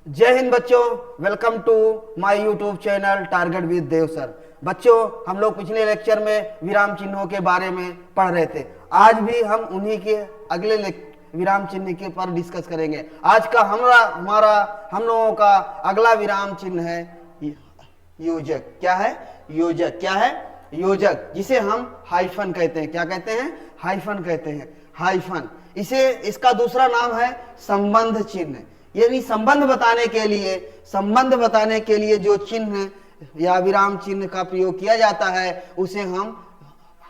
जय हिंद बच्चों, welcome to my YouTube channel target with Dev sir. बच्चों, हम लोग पिछले लेक्चर में विराम चिन्हों के बारे में पढ़ रहे थे। आज भी हम उन्हीं के अगले विराम चिन्ह के पर डिस्कस करेंगे। आज का हम लोगों का अगला विराम चिन्ह है योजक। क्या है? योजक। क्या है? योजक, जिसे हम हाइफन कहते हैं। क्या कहते हैं? हाइफन कहते हैं। हाइफन, इसका दूसरा नाम है संबंध चिन्ह। यानी संबंध बताने के लिए जो चिन्ह या विराम चिन्ह का प्रयोग किया जाता है उसे हम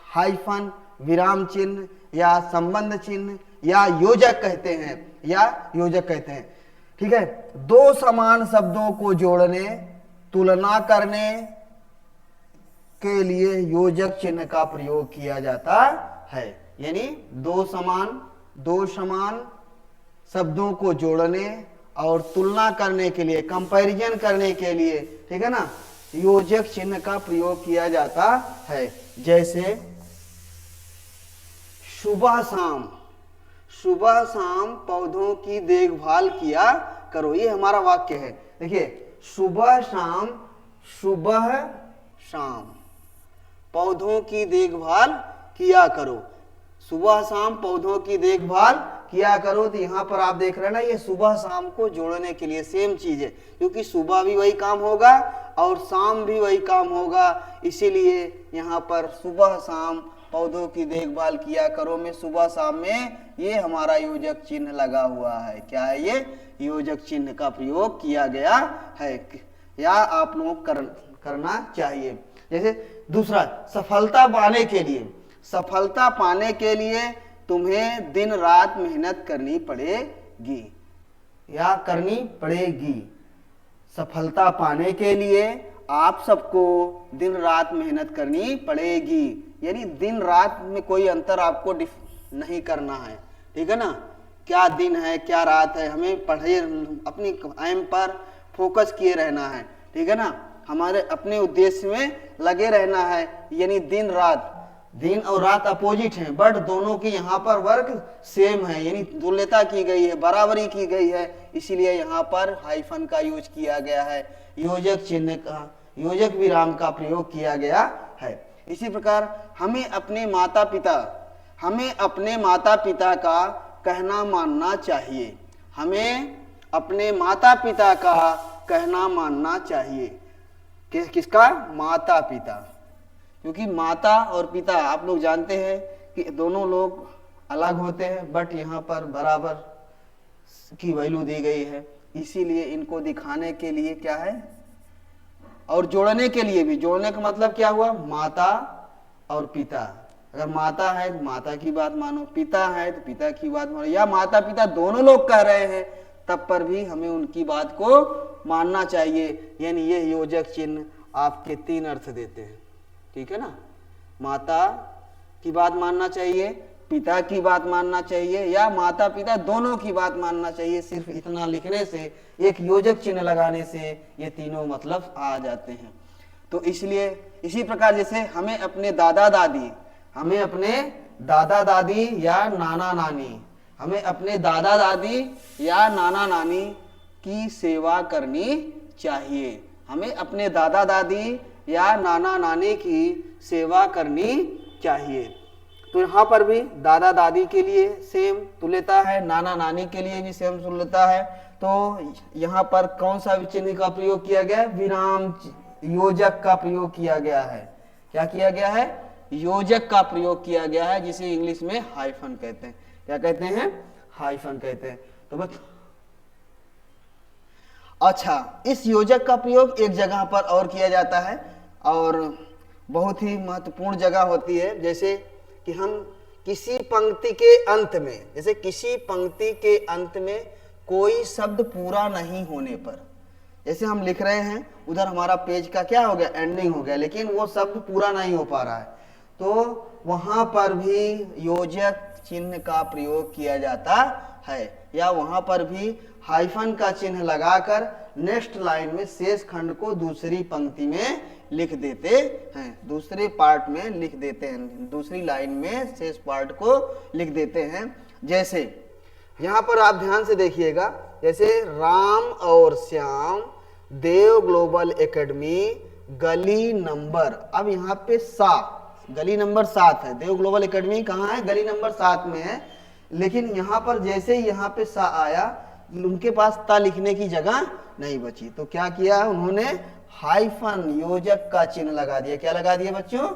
हाइफन, विराम चिन्ह या संबंध चिन्ह या योजक कहते हैं। ठीक है। दो समान शब्दों को जोड़ने, तुलना करने के लिए योजक चिन्ह का प्रयोग किया जाता है। यानी दो समान शब्दों को जोड़ने और तुलना करने के लिए, कंपैरिजन करने के लिए, ठीक है ना, योजक चिन्ह का प्रयोग किया जाता है। जैसे सुबह शाम पौधों की देखभाल किया करो। ये हमारा वाक्य है। देखिए, सुबह शाम पौधों की देखभाल किया करो। सुबह शाम पौधों की देखभाल किया करो। तो यहाँ पर आप देख रहे हैं ना, ये सुबह शाम को जोड़ने के लिए सेम चीज है, क्योंकि सुबह भी वही काम होगा और शाम भी वही काम होगा। इसीलिए यहाँ पर सुबह शाम पौधों की देखभाल किया करो में सुबह शाम में ये हमारा योजक चिन्ह लगा हुआ है। क्या है? ये योजक चिन्ह का प्रयोग किया गया है या आप लोग करना चाहिए। जैसे दूसरा, सफलता पाने के लिए तुम्हें दिन रात मेहनत करनी पड़ेगी। सफलता पाने के लिए आप सबको दिन रात मेहनत करनी पड़ेगी। यानी दिन रात में कोई अंतर आपको नहीं करना है। ठीक है ना? क्या दिन है क्या रात है, हमें अपनी एम पर फोकस किए रहना है। ठीक है ना? हमारे अपने उद्देश्य में लगे रहना है। यानी दिन और रात अपोजिट हैं, बट दोनों की यहाँ पर वर्क सेम है। यानी तुल्यता की गई है, बराबरी की गई है। इसीलिए यहाँ पर हाइफन का यूज किया गया है, योजक चिन्ह का, योजक विराम का प्रयोग किया गया है। इसी प्रकार हमें अपने माता पिता का कहना मानना चाहिए। किसका? माता पिता। क्योंकि माता और पिता, आप लोग जानते हैं कि दोनों लोग अलग होते हैं, बट यहाँ पर बराबर की वैल्यू दी गई है। इसीलिए इनको दिखाने के लिए क्या है, और जोड़ने के लिए भी। जोड़ने का मतलब क्या हुआ? माता और पिता। अगर माता है तो माता की बात मानो, पिता है तो पिता की बात मानो, या माता पिता दोनों लोग कह रहे हैं तब पर भी हमें उनकी बात को मानना चाहिए। यानी ये योजक चिन्ह आपके 3 अर्थ देते हैं। ठीक है ना? माता की बात मानना चाहिए, पिता की बात मानना चाहिए, या माता पिता दोनों की बात मानना चाहिए। सिर्फ इतना लिखने से, एक योजक चिन्ह लगाने से ये तीनों मतलब आ जाते हैं। तो इसलिए इसी प्रकार जैसे हमें अपने दादा दादी या नाना नानी की सेवा करनी चाहिए। हमें अपने दादा दादी या नाना नानी की सेवा करनी चाहिए। तो यहाँ पर भी दादा दादी के लिए सेम तुल्यता है, नाना नानी के लिए भी सेम तुल्यता है। तो यहाँ पर कौन सा चिन्ह का प्रयोग किया गया है? विराम योजक का प्रयोग किया गया है। क्या किया गया है? योजक का प्रयोग किया गया है, जिसे इंग्लिश में हाइफन कहते हैं। क्या कहते हैं? हाइफन कहते हैं। तो बस अच्छा, इस योजक का प्रयोग एक जगह पर और किया जाता है, और बहुत ही महत्वपूर्ण जगह होती है। जैसे कि हम किसी पंक्ति के अंत में कोई शब्द पूरा नहीं होने पर, जैसे हम लिख रहे हैं, उधर हमारा पेज का क्या हो गया? एंडिंग हो गया, लेकिन वो शब्द पूरा नहीं हो पा रहा है, तो वहां पर भी योजक चिन्ह का प्रयोग किया जाता है। या वहां पर भी हाइफन का चिन्ह लगाकर नेक्स्ट लाइन में शेष खंड को दूसरी पंक्ति में लिख देते हैं, दूसरे पार्ट में लिख देते हैं, दूसरी लाइन में शेष पार्ट को लिख देते हैं। जैसे यहाँ पर आप ध्यान से देखिएगा, जैसे राम और श्याम देव ग्लोबल एकेडमी गली नंबर, अब यहाँ पे गली नंबर 7 है। देव ग्लोबल एकेडमी कहाँ है? गली नंबर 7 में है। लेकिन यहाँ पर जैसे ही यहाँ पे सा आया, उनके पास ता लिखने की जगह नहीं बची, तो क्या किया उन्होंने? हाइफन, योजक का चिन्ह लगा दिया। क्या लगा दिया बच्चों?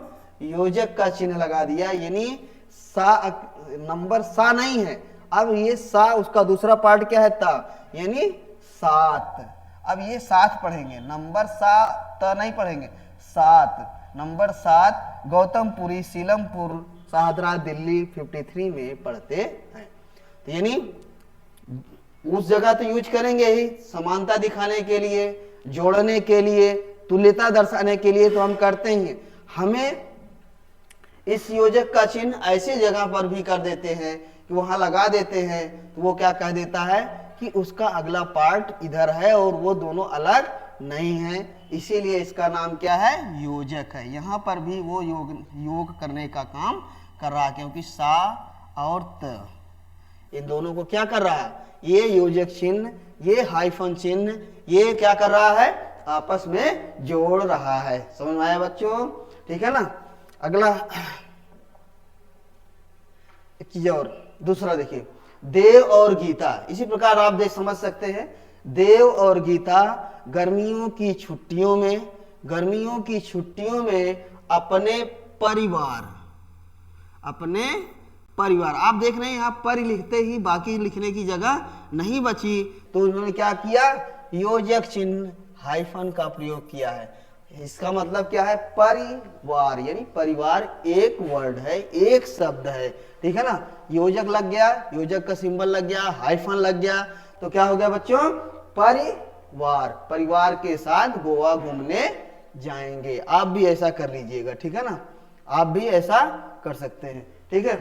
योजक का चिन्ह लगा दिया। यानी नंबर सा नहीं है, अब ये सा उसका दूसरा पार्ट क्या है? ता, यानी 7। अब ये 7 पढ़ेंगे, नंबर सा त नहीं पढ़ेंगे, 7 नंबर 7 गौतमपुरी सीलमपुर शाहदरा दिल्ली 53 में पढ़ते हैं। तो यानी उस जगह तो यूज करेंगे ही समानता दिखाने के लिए, जोड़ने के लिए, तुल्यता दर्शाने के लिए तो हम करते ही हैं। हमें इस योजक का चिन्ह ऐसी जगह पर भी कर देते हैं कि वहां लगा देते हैं, तो वो क्या कह देता है कि उसका अगला पार्ट इधर है और वो दोनों अलग नहीं है, इसीलिए इसका नाम क्या है? योजक है। यहाँ पर भी वो योग करने का काम कर रहा है, क्योंकि सा और त इन दोनों को क्या कर रहा है? ये योजक चिन्ह, ये हाइफन चिन्ह, ये क्या कर रहा है? आपस में जोड़ रहा है। समझ में आया बच्चों? ठीक है ना। अगला एक चीज और, दूसरा देखिए, देव और गीता। इसी प्रकार आप देख समझ सकते हैं, देव और गीता गर्मियों की छुट्टियों में अपने परिवार, आप देख रहे हैं यहाँ पर लिखते ही बाकी लिखने की जगह नहीं बची, तो उन्होंने क्या किया? योजक चिन्ह हाइफन का प्रयोग किया है। इसका मतलब क्या है? परिवार, यानी परिवार एक वर्ड है, एक शब्द है। ठीक है ना। योजक लग गया, योजक का सिंबल लग गया, हाइफन लग गया, तो क्या हो गया बच्चों? परिवार। परिवार के साथ गोवा घूमने जाएंगे। आप भी ऐसा कर लीजिएगा। ठीक है ना, आप भी ऐसा कर सकते हैं। ठीक है।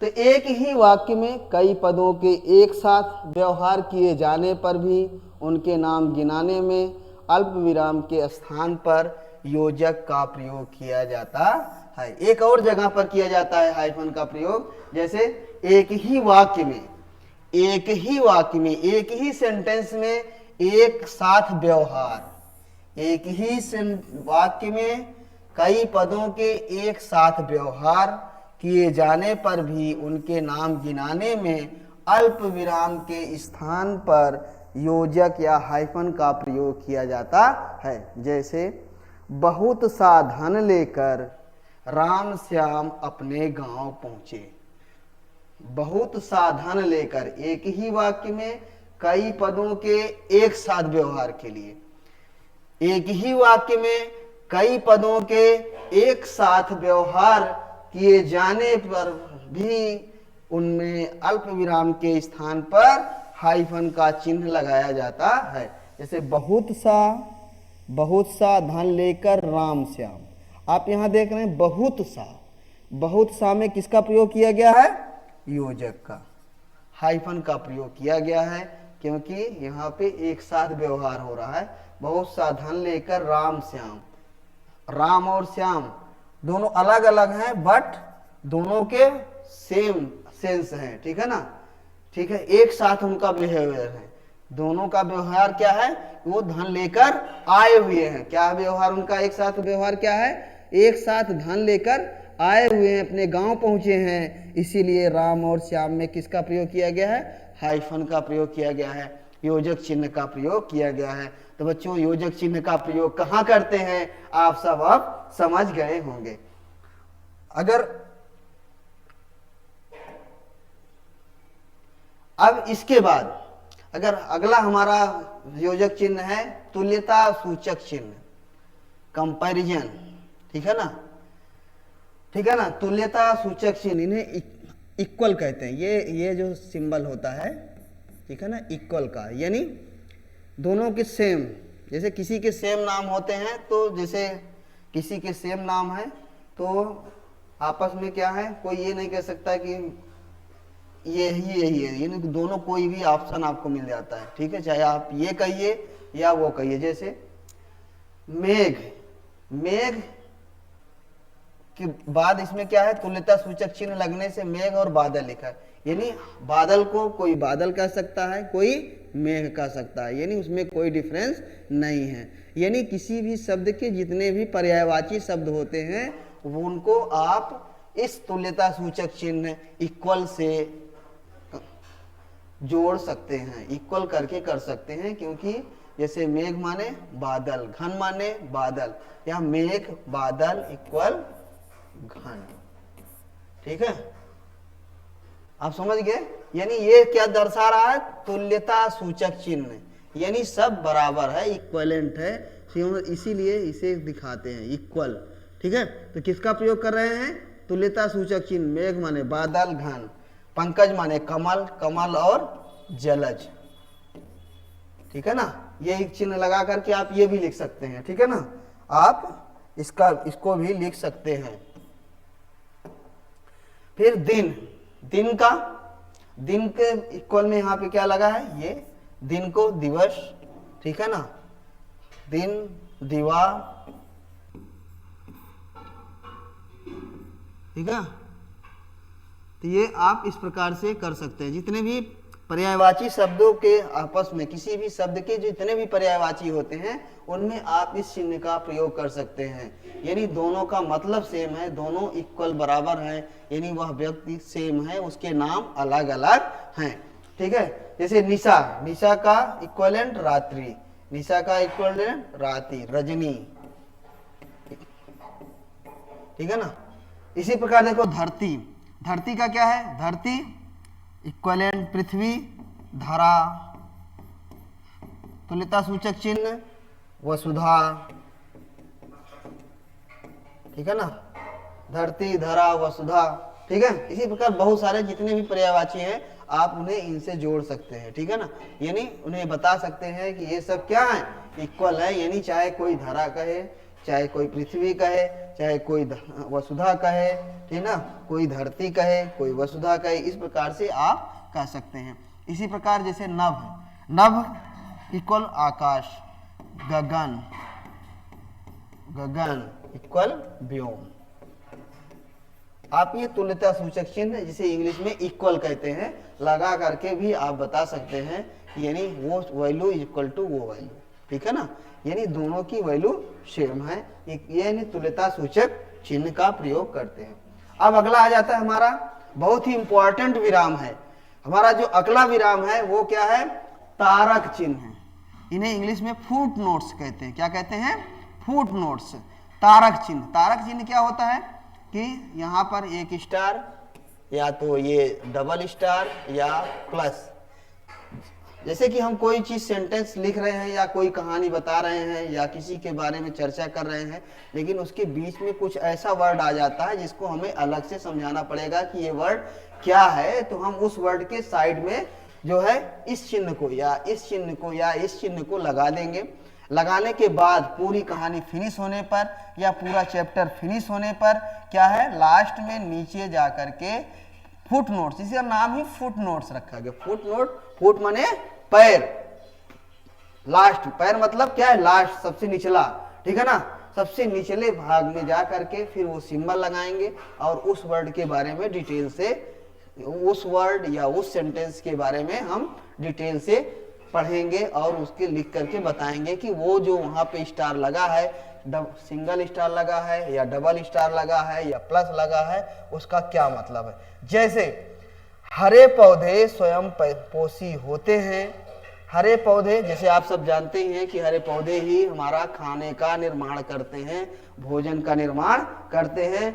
तो एक ही वाक्य में कई पदों के एक साथ व्यवहार किए जाने पर भी उनके नाम गिनाने में अल्प विराम के स्थान पर योजक का प्रयोग किया जाता है। एक और जगह पर किया जाता है हाइफन का प्रयोग, जैसे एक ही वाक्य में, एक ही सेंटेंस में एक साथ व्यवहार, एक ही वाक्य में कई पदों के एक साथ व्यवहार किए जाने पर भी उनके नाम गिनाने में अल्प विराम के स्थान पर योजक या हाइफन का प्रयोग किया जाता है। जैसे बहुत सा धन लेकर राम श्याम अपने गांव पहुंचे। बहुत सा धन लेकर, एक ही वाक्य में कई पदों के एक साथ व्यवहार के लिए, एक ही वाक्य में कई पदों के एक साथ व्यवहार किए जाने पर भी उनमें अल्प विराम के स्थान पर हाइफन का चिन्ह लगाया जाता है। जैसे बहुत सा धन लेकर राम श्याम, आप यहां देख रहे हैं बहुत सा में किसका प्रयोग किया गया है? योजक का, हाइफन का प्रयोग किया गया है, क्योंकि यहाँ पे एक साथ व्यवहार हो रहा है। बहुत सा धन लेकर राम श्याम, राम और श्याम दोनों अलग अलग हैं, बट दोनों के सेम सेंस हैं। ठीक है ना। ठीक है, एक साथ उनका बिहेवियर है, दोनों का व्यवहार क्या है? वो धन लेकर आए हुए हैं। क्या व्यवहार उनका? एक साथ व्यवहार क्या है? एक साथ धन लेकर आए हुए हैं, अपने गांव पहुंचे हैं, इसीलिए राम और श्याम में किसका प्रयोग किया गया है? हाइफन का प्रयोग किया गया है, योजक चिन्ह का प्रयोग किया गया है। तो बच्चों, योजक चिन्ह का प्रयोग कहाँ करते हैं आप सब अब समझ गए होंगे। अब इसके बाद अगर अगला हमारा योजक चिन्ह है तुल्यता सूचक चिन्ह, कंपैरिजन। ठीक है ना। तुल्यता सूचक चिन्ह, इन्हें इक्वल कहते हैं। ये जो सिंबल होता है, ठीक है ना, इक्वल का, यानी दोनों के सेम। जैसे किसी के सेम नाम होते हैं, तो जैसे किसी के सेम नाम है तो आपस में क्या है, कोई ये नहीं कह सकता कि यही है, यानी दोनों कोई भी ऑप्शन आपको मिल जाता है। ठीक है, चाहे आप ये कहिए या वो कहिए। जैसे मेघ के बाद इसमें क्या है? तुल्यता सूचक चिन्ह लगने से मेघ और बादल लिखा है, यानी बादल को कोई बादल कह सकता है, कोई मेघ कह सकता है, यानी उसमें कोई डिफरेंस नहीं है। यानी किसी भी शब्द के जितने भी पर्यायवाची शब्द होते हैं वो उनको आप इस तुल्यता सूचक चिन्ह इक्वल से जोड़ सकते हैं, इक्वल करके कर सकते हैं, क्योंकि जैसे मेघ माने बादल, घन माने बादल, या मेघ बादल इक्वल घन। ठीक है, आप समझ गए। यानी ये क्या दर्शा रहा है, तुल्यता सूचक चिन्ह, यानी सब बराबर है, इक्वलेंट है, इसीलिए इसे दिखाते हैं इक्वल। ठीक है, तो किसका प्रयोग कर रहे हैं, तुल्यता सूचक चिन्ह। मेघ माने बादल घन, पंकज माने कमल, कमल और जलज। ठीक है ना, ये एक चिन्ह लगा करके आप ये भी लिख सकते हैं। ठीक है ना, आप इसको भी लिख सकते हैं। फिर दिन, दिन के इक्वल में यहाँ पे क्या लगा है, ये दिन को दिवस। ठीक है ना, दिन, दिवा। ठीक है, तो ये आप इस प्रकार से कर सकते हैं। जितने भी पर्यायवाची शब्दों के आपस में, किसी भी शब्द के जितने भी पर्यायवाची होते हैं उनमें आप इस चिन्ह का प्रयोग कर सकते हैं। यानी दोनों का मतलब सेम है, दोनों इक्वल बराबर हैं, यानी वह व्यक्ति सेम है, उसके नाम अलग अलग हैं। ठीक है, जैसे निशा, निशा का इक्वलेंट रात्रि, निशा का इक्वलेंट रात्रि, रजनी। ठीक है ना, इसी प्रकार देखो धरती, धरती का क्या है, धरती इक्वलेंट पृथ्वी, धरा, तुल्यता सूचक चिन्ह वसुधा। ठीक है ना, धरती, धरा, वसुधा। ठीक है, इसी प्रकार बहुत सारे जितने भी पर्यायवाची हैं आप उन्हें इनसे जोड़ सकते हैं। ठीक है ना, यानी उन्हें बता सकते हैं कि ये सब क्या है, इक्वल है। यानी चाहे कोई धरा कहे, चाहे कोई पृथ्वी कहे, चाहे कोई वसुधा कहे, ठीक ना, कोई धरती कहे, कोई वसुधा कहे, इस प्रकार से आप कह सकते हैं। इसी प्रकार जैसे नभ, नभ इक्वल आकाश, गगन, गगन इक्वल व्योम। आप ये तुल्यता सूचक चिन्ह जिसे इंग्लिश में इक्वल कहते हैं लगा करके भी आप बता सकते हैं, यानी वो वैल्यू इक्वल टू वो वैल्यू। ठीक है ना, यानी दोनों की वैल्यू सेम है, यानी तुल्यता सूचक चिन्ह का प्रयोग करते हैं। अब अगला आ जाता है हमारा बहुत ही इंपॉर्टेंट विराम है। हमारा जो अगला विराम है वो क्या है, तारक चिन्ह है। इन्हें इंग्लिश में फुट नोट्स कहते हैं। क्या कहते हैं, फुट नोट्स। तारक चिन्ह, तारक चिन्ह क्या होता है कि यहाँ पर एक स्टार, या तो ये डबल स्टार या प्लस। जैसे कि हम कोई चीज सेंटेंस लिख रहे हैं या कोई कहानी बता रहे हैं या किसी के बारे में चर्चा कर रहे हैं, लेकिन उसके बीच में कुछ ऐसा वर्ड आ जाता है जिसको हमें अलग से समझाना पड़ेगा कि ये वर्ड क्या है, तो हम उस वर्ड के साइड में जो है इस चिन्ह को या इस चिन्ह को या इस चिन्ह को लगा देंगे। लगाने के बाद पूरी कहानी फिनिश होने पर या पूरा चैप्टर फिनिश होने पर क्या है, लास्ट में नीचे जा करके फुट नोट्स, इसका नाम ही फुट नोट्स रखा गया। फुट नोट, फुट माने पैर, लास्ट, पैर मतलब क्या है, लास्ट, सबसे निचला। ठीक है ना, सबसे निचले भाग में जा करके फिर वो सिंबल लगाएंगे और उस वर्ड के बारे में डिटेल से, उस वर्ड या उस सेंटेंस के बारे में हम डिटेल से पढ़ेंगे और उसके लिख करके बताएंगे कि वो जो वहां पे स्टार लगा है, सिंगल स्टार लगा है या डबल स्टार लगा है या प्लस लगा है, उसका क्या मतलब है। जैसे हरे पौधे स्वयं पोषी होते हैं। हरे पौधे, जैसे आप सब जानते हैं कि हरे पौधे ही हमारा खाने का निर्माण करते हैं, भोजन का निर्माण करते हैं,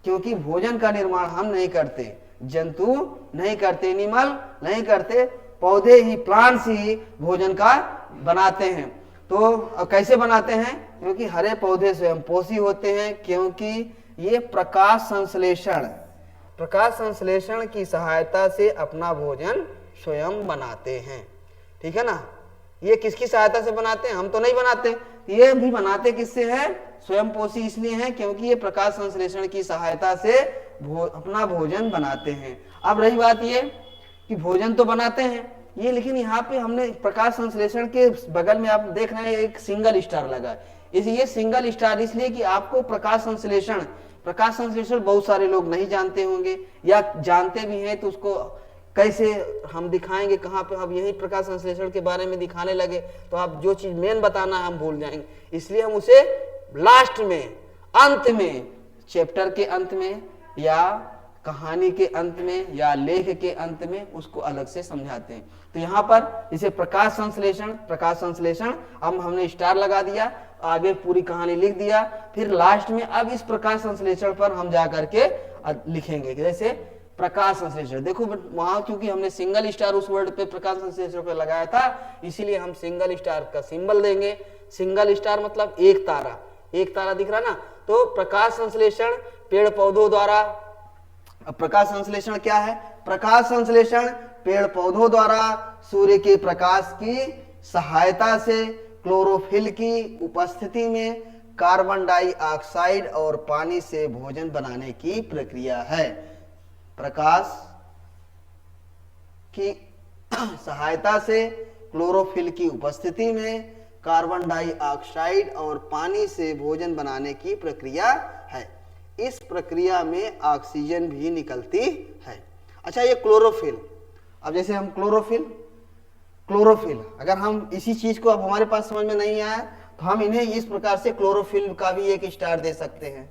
क्योंकि भोजन का निर्माण हम नहीं करते, जंतु नहीं करते, एनिमल नहीं करते, पौधे ही, प्लांट्स ही भोजन का बनाते हैं। तो कैसे बनाते हैं, क्योंकि हरे पौधे स्वयं पोषी होते हैं, क्योंकि ये प्रकाश संश्लेषण की सहायता से अपना भोजन स्वयं बनाते हैं। ठीक है ना, ये किसकी सहायता से बनाते हैं, हम तो नहीं बनाते, ये भी बनाते किससे है, स्वयं पोषी इसलिए है क्योंकि ये प्रकाश संश्लेषण की सहायता से अपना भोजन बनाते हैं। अब रही बात ये कि भोजन तो बनाते हैं ये, लेकिन यहाँ पे हमने प्रकाश संश्लेषण के बगल में आप देख रहे हैं एक सिंगल स्टार लगा है। ये सिंगल स्टार इसलिए कि आपको प्रकाश संश्लेषण बहुत सारे लोग नहीं जानते होंगे या जानते भी हैं तो उसको कैसे हम दिखाएंगे, कहाँ पे हम यही प्रकाश संश्लेषण के बारे में दिखाने लगे तो आप जो चीज मेन बताना हम भूल जाएंगे, इसलिए हम उसे लास्ट में, अंत में, चैप्टर के अंत में या कहानी के अंत में या लेख के अंत में उसको अलग से समझाते हैं। तो यहाँ पर इसे प्रकाश संश्लेषण अब हमने स्टार लगा दिया, आगे पूरी कहानी लिख दिया, फिर लास्ट में अब इस प्रकाश संश्लेषण पर हम जा करके लिखेंगे। जैसे प्रकाश संश्लेषण, देखो वहां क्योंकि हमने सिंगल स्टार उस वर्ड पे प्रकाश संश्लेषण पे लगाया था, इसीलिए हम सिंगल स्टार का सिंबल देंगे। सिंगल स्टार मतलब एक तारा, एक तारा दिख रहा ना। तो प्रकाश संश्लेषण पेड़ पौधों द्वारा, प्रकाश संश्लेषण क्या है? प्रकाश संश्लेषण पेड़ पौधों द्वारा सूर्य के प्रकाश की सहायता से क्लोरोफिल की उपस्थिति में कार्बन डाइऑक्साइड और पानी से भोजन बनाने की प्रक्रिया है। प्रकाश की सहायता से क्लोरोफिल की उपस्थिति में कार्बन डाइऑक्साइड और पानी से भोजन बनाने की प्रक्रिया है। इस प्रक्रिया में ऑक्सीजन भी निकलती है। अच्छा, ये क्लोरोफिल, अब जैसे हम क्लोरोफिल अगर हम इसी चीज को अब हमारे पास समझ में नहीं आया तो हम इन्हें इस प्रकार से क्लोरोफिल का भी एक स्टार दे सकते हैं।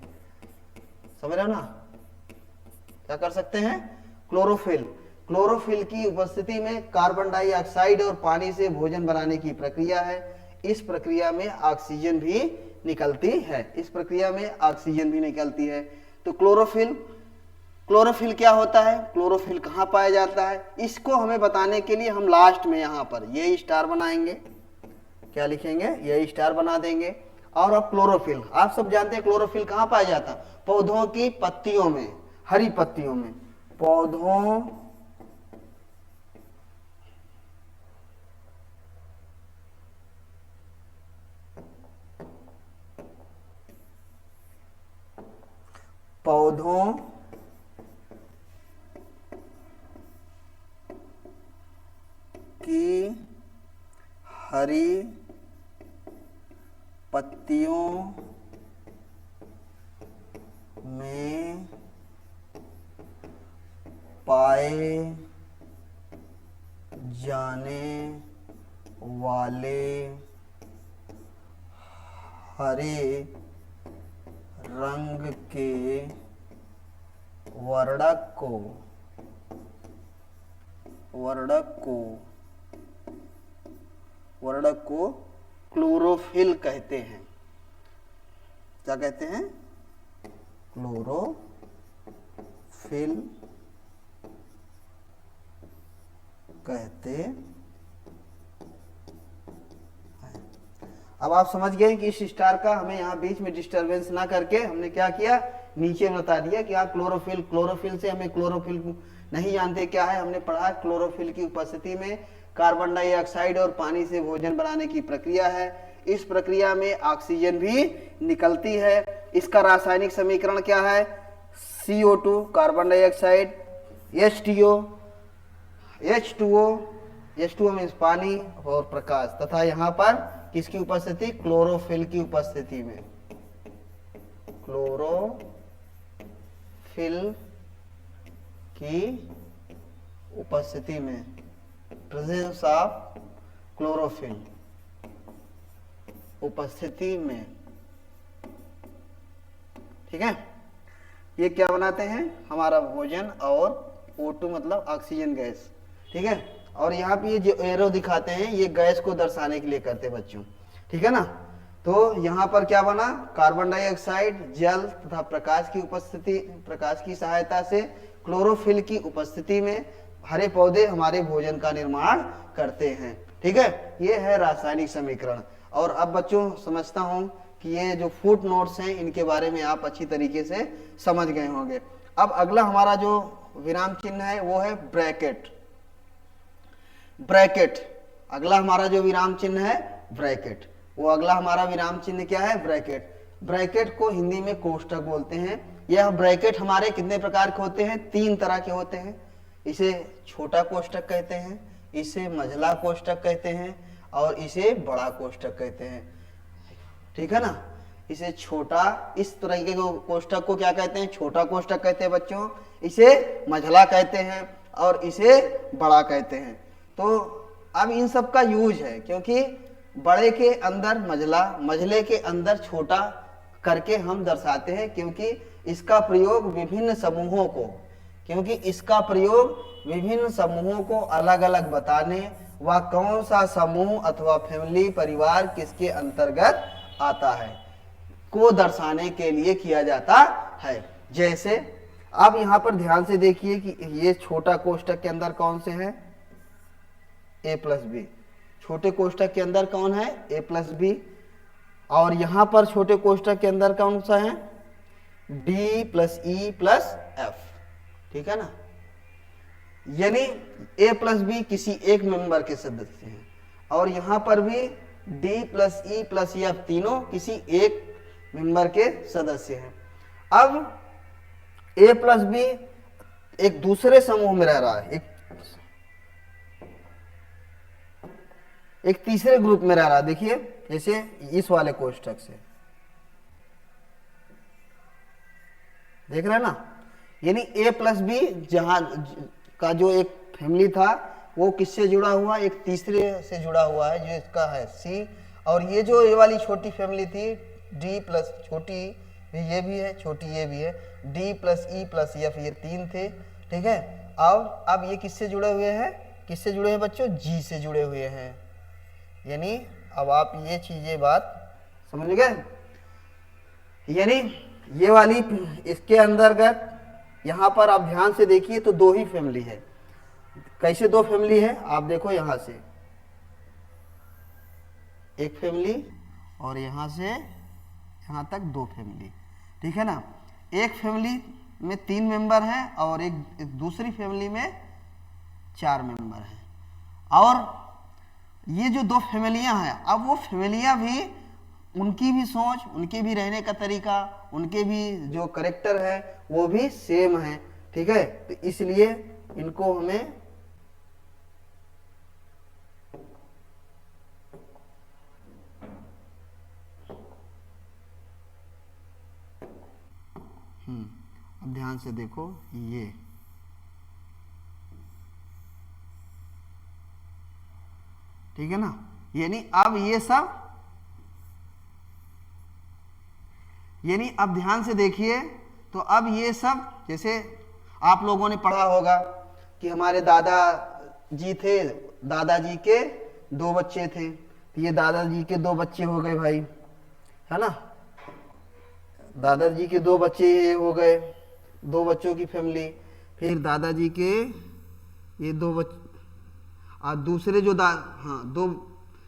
समझ रहे हो ना, क्या कर सकते हैं? क्लोरोफिल की उपस्थिति में कार्बन डाइऑक्साइड और पानी से भोजन बनाने की प्रक्रिया है। इस प्रक्रिया में ऑक्सीजन भी निकलती है। इस प्रक्रिया में ऑक्सीजन भी निकलती है। तो क्लोरोफिल क्या होता है? क्लोरोफिल कहाँ पाया जाता है? इसको हमें बताने के लिए हम लास्ट में यहाँ पर ये स्टार बनाएंगे। क्या लिखेंगे? ये स्टार बना देंगे। और अब क्लोरोफिल, आप सब जानते हैं क्लोरोफिल कहाँ पाया जाता है? पौधों की पत्तियों में, हरी पत्तियों में। पौधों की हरी पत्तियों में पाए जाने वाले हरे रंग के वर्णक को क्लोरोफिल कहते हैं। क्या कहते हैं? क्लोरोफिल कहते हैं। अब आप समझ गए कि इस स्टार का हमें यहाँ बीच में डिस्टरबेंस ना करके हमने क्या किया, नीचे बता दिया कि आप क्लोरोफिल से हमें क्लोरोफिल नहीं जानते क्या है, हमने पढ़ा क्लोरोफिल की उपस्थिति में कार्बन डाइऑक्साइड और पानी से भोजन बनाने की प्रक्रिया है। इस प्रक्रिया में ऑक्सीजन भी निकलती है। इसका रासायनिक समीकरण क्या है? CO2 carbon dioxide, H2O means पानी और प्रकाश, तथा यहाँ पर किसकी उपस्थिति? क्लोरोफिल की उपस्थिति में। क्लोरोफिल की उपस्थिति में, प्रेजेंस ऑफ क्लोरोफिल, उपस्थिति में। ठीक है, ये क्या बनाते हैं? हमारा भोजन और O2 मतलब ऑक्सीजन गैस। ठीक है, और यहाँ पे ये जो एरो दिखाते हैं ये गैस को दर्शाने के लिए करते हैं बच्चों। ठीक है ना। तो यहाँ पर क्या बना? कार्बन डाइऑक्साइड, जल तथा प्रकाश की सहायता से क्लोरोफिल की उपस्थिति में हरे पौधे हमारे भोजन का निर्माण करते हैं। ठीक है, ये है रासायनिक समीकरण। और अब बच्चों समझता हूं कि ये जो फुट नोट्स हैं इनके बारे में आप अच्छी तरीके से समझ गए होंगे। अब अगला हमारा जो विराम चिन्ह है वो है ब्रैकेट। अगला हमारा जो विराम चिन्ह है ब्रैकेट, वो अगला हमारा विराम चिन्ह क्या है? ब्रैकेट को हिंदी में कोष्टक बोलते हैं। यह ब्रैकेट हमारे कितने प्रकार के होते हैं? 3 तरह के होते हैं। इसे छोटा कोष्टक कहते हैं, इसे मझला कोष्टक कहते हैं और इसे बड़ा कोष्टक कहते हैं। ठीक है ना। इसे छोटा, इस तरह के कोष्टक को क्या कहते हैं? छोटा कोष्टक कहते हैं बच्चों। इसे मझला कहते हैं और इसे बड़ा कहते हैं। तो अब इन सब का यूज है, क्योंकि बड़े के अंदर मझला, मझले के अंदर छोटा करके हम दर्शाते हैं, क्योंकि इसका प्रयोग विभिन्न समूहों को, क्योंकि इसका प्रयोग विभिन्न समूहों को अलग अलग बताने व कौन सा समूह अथवा फैमिली, परिवार किसके अंतर्गत आता है को दर्शाने के लिए किया जाता है। जैसे अब यहाँ पर ध्यान से देखिए कि ये छोटा कोष्ठक के अंदर कौन से हैं, a प्लस बी। छोटे कोष्ठक के अंदर कौन है, a प्लस बी। और यहाँ पर छोटे कोष्ठक के अंदर कौन सा है, d plus E plus F. ठीक है ना, यानी a प्लस बी किसी एक मेंबर के सदस्य हैं, और यहाँ पर भी d plus E plus F तीनों किसी एक मेंबर के सदस्य हैं। अब a प्लस बी एक दूसरे समूह में रह रहा है, एक तीसरे ग्रुप में रह रहा है। देखिए जैसे इस वाले कोष्ठक से देख रहे हैं ना, यानी a प्लस बी जहां का जो एक फैमिली था वो किससे जुड़ा हुआ, एक तीसरे से जुड़ा हुआ है जो इसका है c। और ये जो ये वाली छोटी फैमिली थी d प्लस छोटी ये भी है, छोटी ये भी है, d plus E plus F, ये तीन थे। ठीक है, अब ये किससे जुड़े हुए हैं, किससे जुड़े हैं बच्चों, g से जुड़े हुए हैं। यानी अब आप ये चीजें बात समझ गए, यानी ये वाली इसके अंतर्गत यहाँ पर आप ध्यान से देखिए तो दो ही फैमिली है। कैसे दो फैमिली है, आप देखो यहाँ से एक फैमिली और यहाँ से यहाँ तक दो फैमिली। ठीक है ना, एक फैमिली में 3 मेंबर हैं और एक दूसरी फैमिली में 4 मेंबर हैं। और ये जो दो फैमिलियां हैं, अब वो फैमिलियां भी, उनकी भी सोच, उनके भी रहने का तरीका, उनके भी जो करेक्टर है वो भी सेम है। ठीक है, तो इसलिए इनको हमें अब ध्यान से देखो, ये ठीक है ना, यानी अब ये सब, यानी अब ध्यान से देखिए तो अब ये सब, जैसे आप लोगों ने पढ़ा होगा कि हमारे दादाजी थे, दादाजी के 2 बच्चे थे, तो ये दादाजी के 2 बच्चे हो गए भाई, है ना, दादाजी के 2 बच्चे ये हो गए, 2 बच्चों की फैमिली। फिर दादाजी के ये 2 बच्चे, और दूसरे जो दो,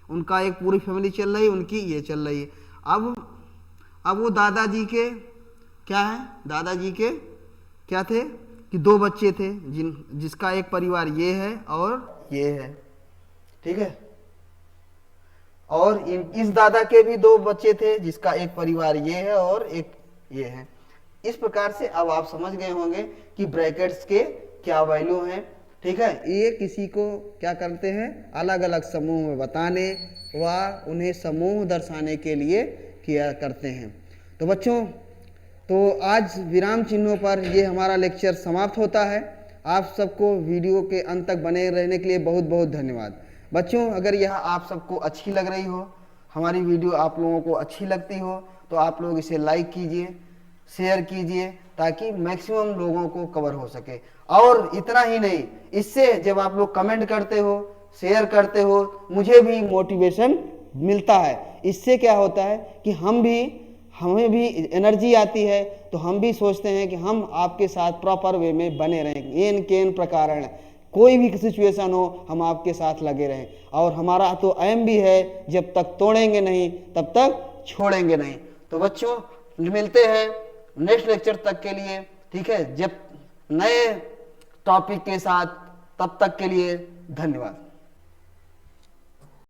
उनका एक पूरी फैमिली चल रही, उनकी ये चल रही है। अब वो दादाजी के क्या है, दादाजी के क्या थे कि 2 बच्चे थे, जिसका एक परिवार ये है और ये है। ठीक है, और इस दादा के भी 2 बच्चे थे, जिसका एक परिवार ये है और एक ये है। इस प्रकार से अब आप समझ गए होंगे कि ब्रैकेट्स के क्या वैल्यू हैं। ठीक है, ये किसी को क्या करते हैं, अलग अलग समूह में बताने व उन्हें समूह दर्शाने के लिए किया करते हैं। तो बच्चों, तो आज विराम चिन्हों पर ये हमारा लेक्चर समाप्त होता है। आप सबको वीडियो के अंत तक बने रहने के लिए बहुत बहुत धन्यवाद। बच्चों, अगर यह आप सबको अच्छी लग रही हो, हमारी वीडियो आप लोगों को अच्छी लगती हो, तो आप लोग इसे लाइक कीजिए, शेयर कीजिए, ताकि मैक्सिमम लोगों को कवर हो सके। और इतना ही नहीं, इससे जब आप लोग कमेंट करते हो, शेयर करते हो, मुझे भी मोटिवेशन मिलता है। इससे क्या होता है कि हमें भी एनर्जी आती है, तो हम भी सोचते हैं कि हम आपके साथ प्रॉपर वे में बने रहें, एन केन प्रकारण, कोई भी सिचुएशन हो हम आपके साथ लगे रहें। और हमारा तो एम भी है, जब तक तोड़ेंगे नहीं तब तक छोड़ेंगे नहीं। तो बच्चों, मिलते हैं नेक्स्ट लेक्चर तक के लिए। ठीक है, जब नए टॉपिक के साथ, तब तक के लिए धन्यवाद।